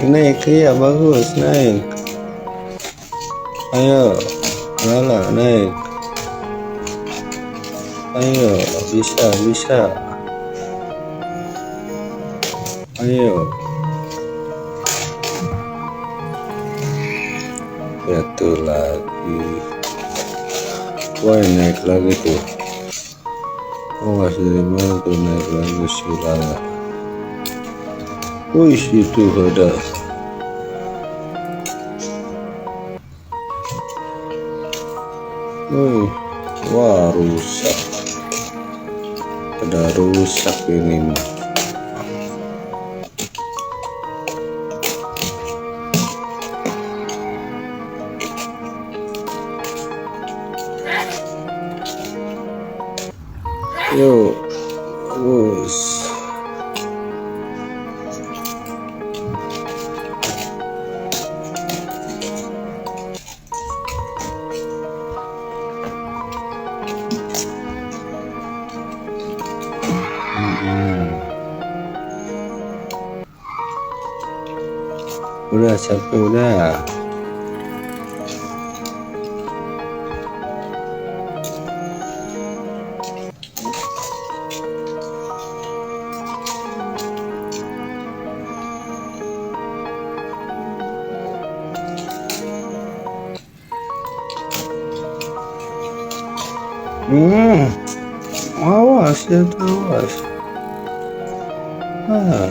Naik, iya bagus, naik. Ayo, lala, naik. Ayo, bisa. Ayo. Jatuh lagi. Wah, naik lagi tuh. Awas dari mana tuh naik lagi si lala. Wih, itu ada. Wah, rusak. Ada rusak ini mah. Yuk, terus. Udah capek udah. Awas ya, awas. Ah.